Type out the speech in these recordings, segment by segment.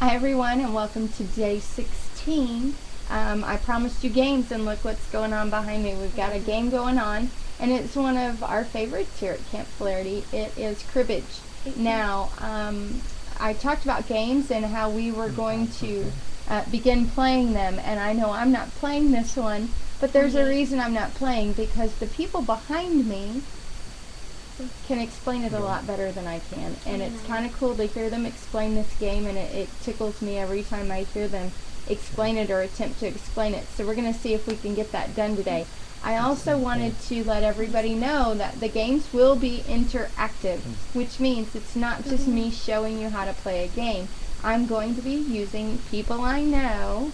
Hi everyone, and welcome to day 16. I promised you games, and look what's going on behind me. We've got a game going on, and it's one of our favorites here at Camp Flaherty. It is Cribbage. Now, I talked about games and how we were going to begin playing them, and I know I'm not playing this one, but there's a reason I'm not playing, because the people behind me can explain it a lot better than I can, and it's kind of cool to hear them explain this game, and it tickles me every time I hear them explain it or attempt to explain it. So we're going to see if we can get that done today. I also wanted to let everybody know that the games will be interactive, which means it's not just me showing you how to play a game. I'm going to be using people I know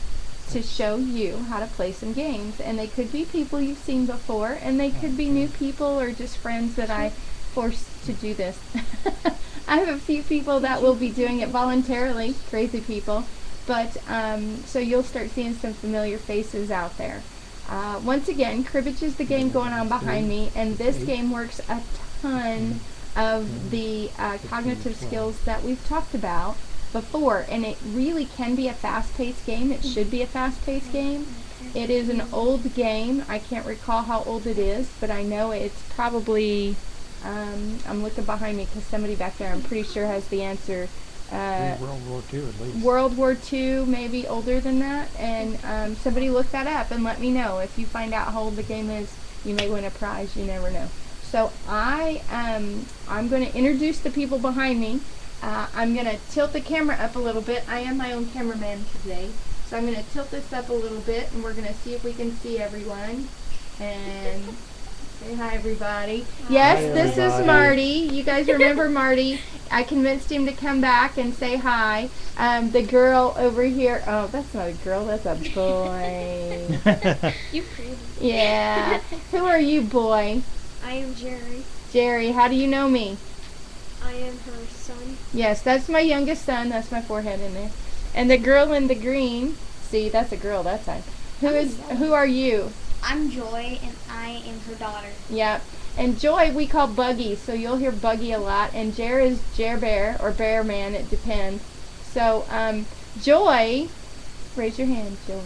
to show you how to play some games, and they could be people you've seen before, and they could be new people or just friends that I forced to do this. I have a few people that will be doing it voluntarily, crazy people, but so you'll start seeing some familiar faces out there. Once again, Cribbage is the game going on behind me, and this game works a ton of the cognitive skills that we've talked about before, and it really can be a fast-paced game. It should be a fast-paced game. It is an old game. I can't recall how old it is, but I know it's probably I'm looking behind me because somebody back there I'm pretty sure has the answer. World War II at least. World War II, maybe older than that, and somebody look that up and let me know. If you find out how old the game is, you may win a prize. You never know. So I'm going to introduce the people behind me. I'm going to tilt the camera up a little bit. I am my own cameraman today, so I'm going to tilt this up a little bit, and we're going to see if we can see everyone. And say hi, everybody. Yes, hi, this is Marty. You guys remember Marty? I convinced him to come back and say hi. The girl over here. Oh, that's not a girl. That's a boy. You pretty. Yeah. Who are you, boy? I am Jerry. Jerry. How do you know me? I am her son. Yes, that's my youngest son. That's my forehead in there. And the girl in the green. See, that's a girl that time. Who are you? I'm Joy, and I am her daughter. Yeah. And Joy we call Buggy, so you'll hear Buggy a lot. And Jer is Jer Bear, or Bear Man, it depends. So, Joy, raise your hand, Joy.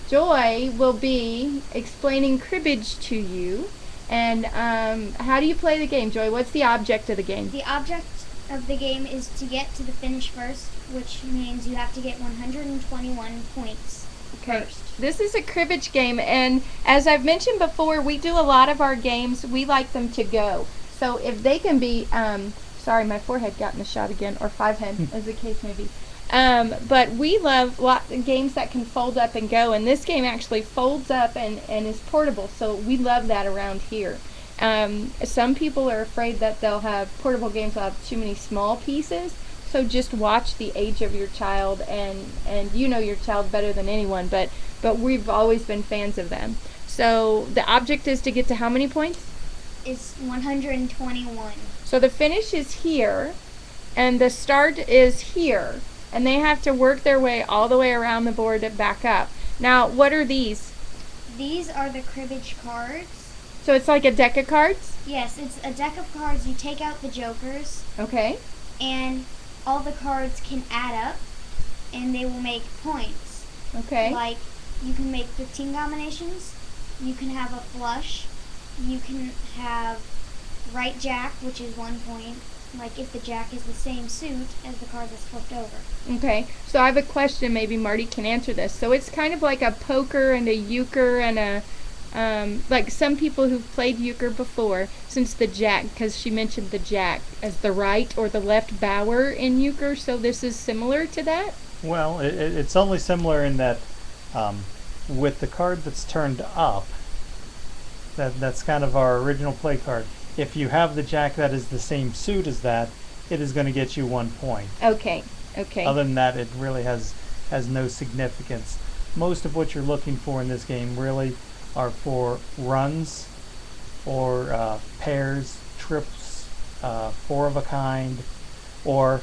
Joy will be explaining cribbage to you. And how do you play the game, Joy? What's the object of the game? The object of the game is to get to the finish first, which means you have to get 121 points first. This is a cribbage game, and as I've mentioned before, we do a lot of our games, we like them to go. So if they can be, sorry, my forehead got in the shot again, or five head, as the case may be. But we love games that can fold up and go, and this game actually folds up and is portable, so we love that around here. Some people are afraid that they'll have portable games will have too many small pieces, so just watch the age of your child, and you know your child better than anyone, but we've always been fans of them. So the object is to get to how many points? It's 121. So the finish is here, and the start is here, and they have to work their way all the way around the board to back up. Now, what are these? These are the cribbage cards. So it's like a deck of cards? Yes, it's a deck of cards. You take out the jokers, Okay. and all the cards can add up, and they will make points. Okay. Like, you can make 15 combinations, you can have a flush, you can have right jack, which is 1 point, like if the jack is the same suit as the card that's flipped over. Okay. So I have a question, maybe Marty can answer this. So it's kind of like a poker and a euchre and a, like some people who've played euchre before, since the jack, because she mentioned the jack as the right or the left bower in euchre, so this is similar to that? Well, it's only similar in that with the card that's turned up, that's kind of our original play card. If you have the jack that is the same suit as that, it is going to get you 1 point. Okay. Okay. Other than that, it really has no significance. Most of what you're looking for in this game really are for runs or pairs, trips, four of a kind, or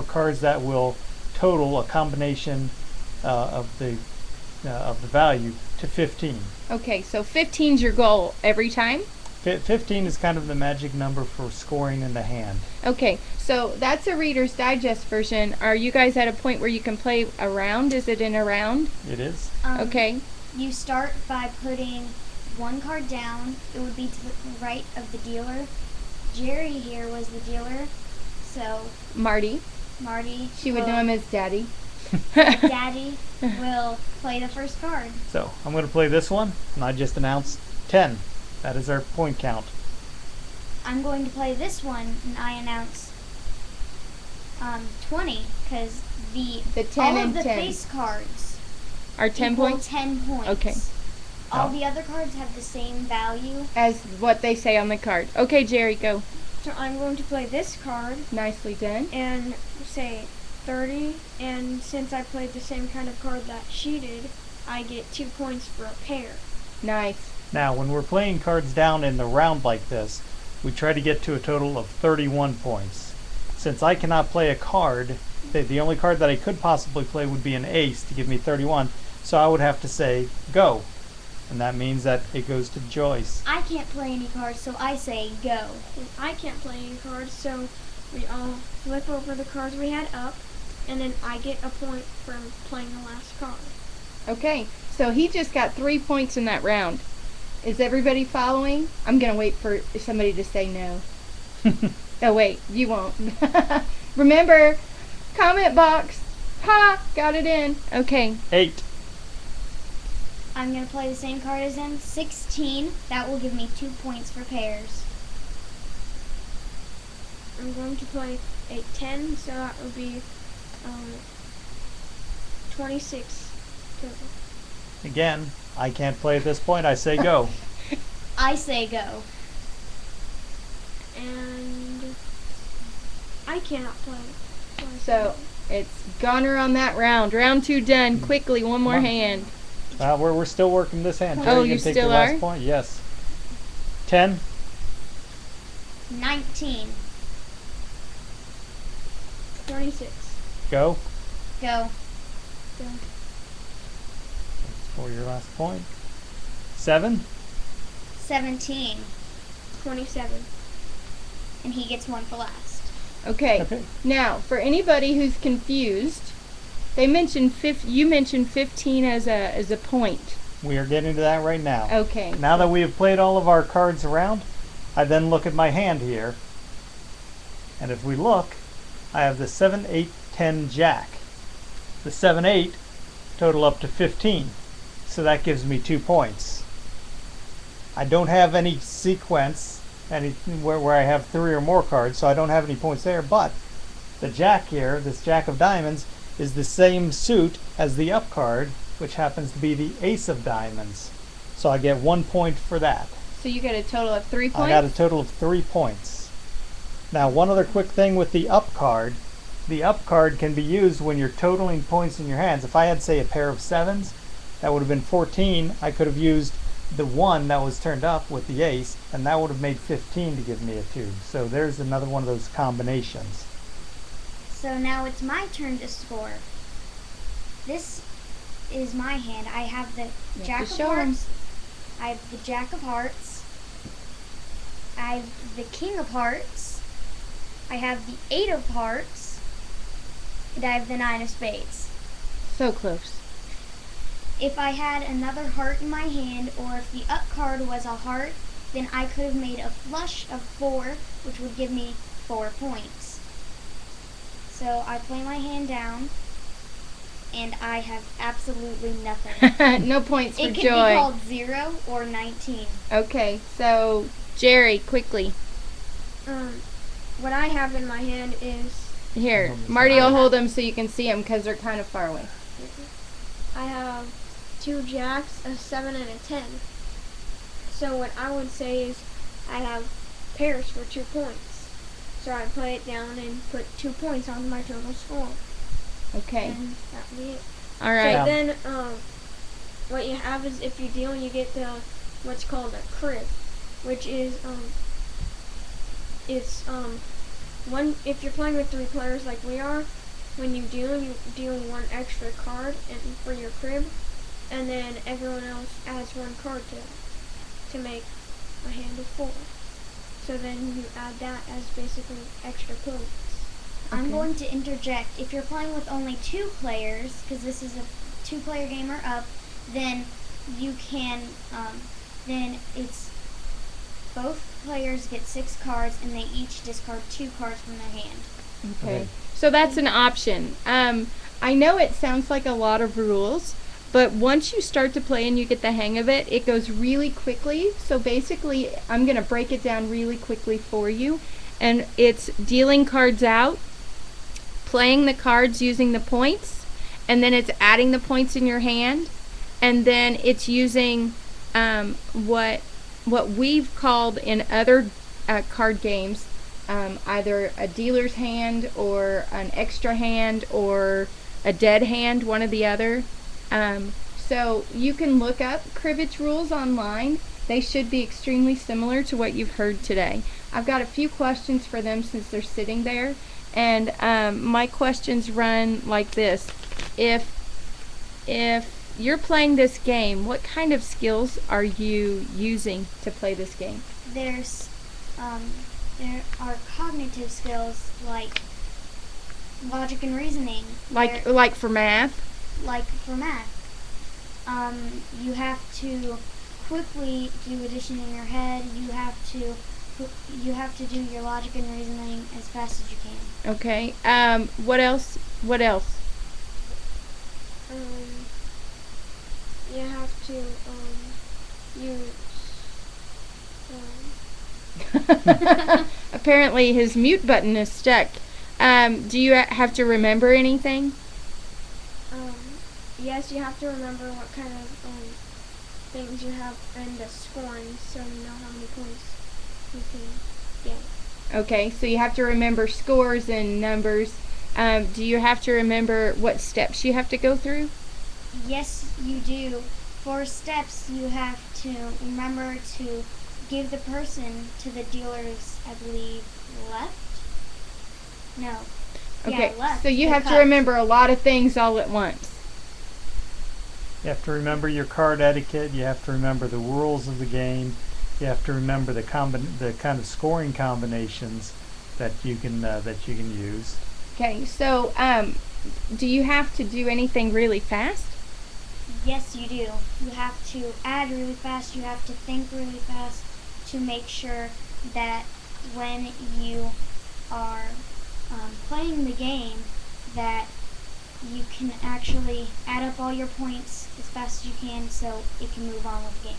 cards that will total a combination of the value to 15. Okay, so 15's your goal every time? 15 is kind of the magic number for scoring in the hand. Okay, so that's a Reader's Digest version. Are you guys at a point where you can play a round? Is it in a round? It is. Okay. You start by putting one card down. It would be to the right of the dealer. Jerry here was the dealer, so Marty. She would know him as Daddy. Daddy will play the first card. So I'm going to play this one, and I just announced 10. That is our point count. I'm going to play this one, and I announce 20, because The 10 all and of the 10 face cards are 10 equal points 10 points. Okay. All Oh. the other cards have the same value. as what they say on the card. Okay, Jerry, go. So I'm going to play this card Nicely done. and say 30, and since I played the same kind of card that she did, I get 2 points for a pair. Nice. Now, when we're playing cards down in the round like this, we try to get to a total of 31 points. Since I cannot play a card, the only card that I could possibly play would be an ace to give me 31, so I would have to say go. And that means that it goes to Joyce. I can't play any cards, so I say go. And I can't play any cards, so we all flip over the cards we had up, and then I get a point for playing the last card. Okay, so he just got 3 points in that round. Is everybody following? I'm going to wait for somebody to say no. Oh, wait, you won't. Remember, comment box. Ha! Got it in. Okay. 8. I'm going to play the same card as him. 16. That will give me 2 points for pairs. I'm going to play a 10, so that would be 26 total. Again, I can't play at this point. I say go. I say go. And I cannot play. So it's goner on that round. Round 2 done. Quickly, one more Come on. hand. We're still working this hand. Oh, Jerry, you can take still the last are? point? Yes. 10. 19. 26. Go. Go. Go. For your last point. 7. 17. 27. And he gets 1 for last. Okay. Okay. Now, for anybody who's confused, they mentioned you mentioned 15 as a point. We are getting to that right now. Okay. Now that we have played all of our cards around, I then look at my hand here. And if we look, I have the 7, 8, 10 jack. The 7, 8 total up to 15. So that gives me 2 points. I don't have any sequence where I have 3 or more cards, so I don't have any points there, but the jack here, this jack of diamonds, is the same suit as the up card, which happens to be the ace of diamonds. So I get 1 point for that. So you get a total of 3 points? I got a total of 3 points. Now, one other quick thing with the up card. The up card can be used when you're totaling points in your hands. If I had, say, a pair of 7s, that would have been 14. I could have used the 1 that was turned up with the ace, and that would have made 15 to give me a 2. So there's another one of those combinations. So now it's my turn to score. This is my hand. I have the have Jack to of show 'em. Hearts. I have the Jack of Hearts. I have the King of Hearts. I have the 8 of Hearts. And I have the 9 of Spades. So close. If I had another heart in my hand, or if the up card was a heart, then I could have made a flush of 4, which would give me 4 points. So I play my hand down, and I have absolutely nothing. No points for It could Joy. be called 0 or 19. Okay, so Jerry, quickly. What I have in my hand is Here, Marty will hold them so you can see them because they're kind of far away. I have 2 jacks, a 7, and a 10. So what I would say is I have pairs for 2 points. So I play it down and put 2 points on my total score. Okay. And that would be it. All right. So then what you have is if you deal, you get the what's called a crib, which is one, if you're playing with 3 players like we are, when you deal 1 extra card for your crib, and then everyone else adds 1 card to make a hand of 4. So then you add that as basically extra points. I'm Okay. going to interject. If you're playing with only 2 players, because this is a 2-player game or up, then you can, then it's both players get 6 cards and they each discard 2 cards from their hand. Okay. Okay. So that's an option. I know it sounds like a lot of rules, but once you start to play and you get the hang of it, it goes really quickly. So basically, I'm going to break it down really quickly for you. And it's dealing cards out, playing the cards using the points, and then it's adding the points in your hand, and then it's using what we've called in other card games either a dealer's hand or an extra hand or a dead hand, one or the other. So you can look up cribbage rules online. They should be extremely similar to what you've heard today. I've got a few questions for them since they're sitting there, and my questions run like this. If you're playing this game, what kind of skills are you using to play this game? There are cognitive skills like logic and reasoning. Like for math? Like for math. You have to quickly do addition in your head. You have to do your logic and reasoning as fast as you can. Okay. What else? You have to use. Apparently his mute button is stuck. Do you have to remember anything? Yes, you have to remember what kind of things you have in the scoring, so you know how many points you can get. Okay, so you have to remember scores and numbers. Do you have to remember what steps you have to go through? Yes, you do. For steps, you have to remember to give the person to the dealer's, I believe, left? No. Okay, Yeah, left. so you The have to cup. remember a lot of things all at once. You have to remember your card etiquette. You have to remember the rules of the game. You have to remember the kind of scoring combinations that you can use. Okay, so do you have to do anything really fast? Yes, you do. You have to add really fast. You have to think really fast to make sure that when you are playing the game, that you can actually add up all your points as fast as you can so it can move on with the game.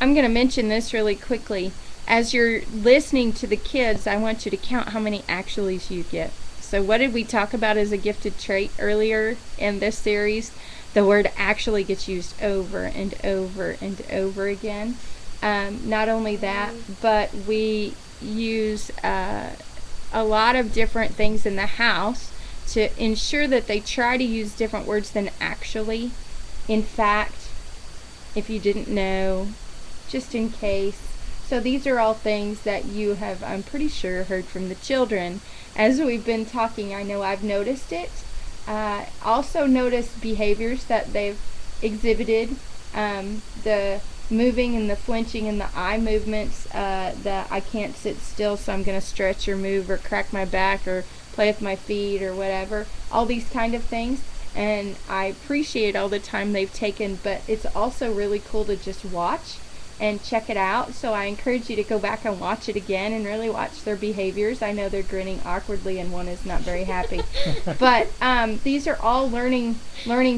I'm going to mention this really quickly. As you're listening to the kids, I want you to count how many actuallys you get. So what did we talk about as a gifted trait earlier in this series? The word actually gets used over and over and over again. Not only that, but we use a lot of different things in the house to ensure that they try to use different words than actually. In fact, if you didn't know, just in case. So these are all things that you have, I'm pretty sure, heard from the children as we've been talking. I know I've noticed it. Also noticed behaviors that they've exhibited, the moving and the flinching and the eye movements, that I can't sit still, so I'm going to stretch or move or crack my back or play with my feet or whatever, all these kind of things. And I appreciate all the time they've taken, but it's also really cool to just watch and check it out. So I encourage you to go back and watch it again and really watch their behaviors. I know they're grinning awkwardly and one is not very happy. But these are all learning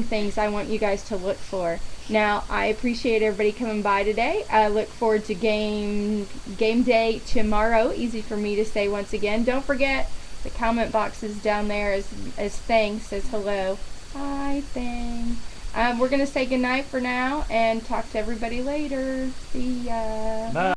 things I want you guys to look for. Now, I appreciate everybody coming by today. I look forward to game day tomorrow. Easy for me to say once again. Don't forget the comment box is down there as thanks, as hello. Hi, Thing. We're going to say goodnight for now and talk to everybody later. See ya. Bye.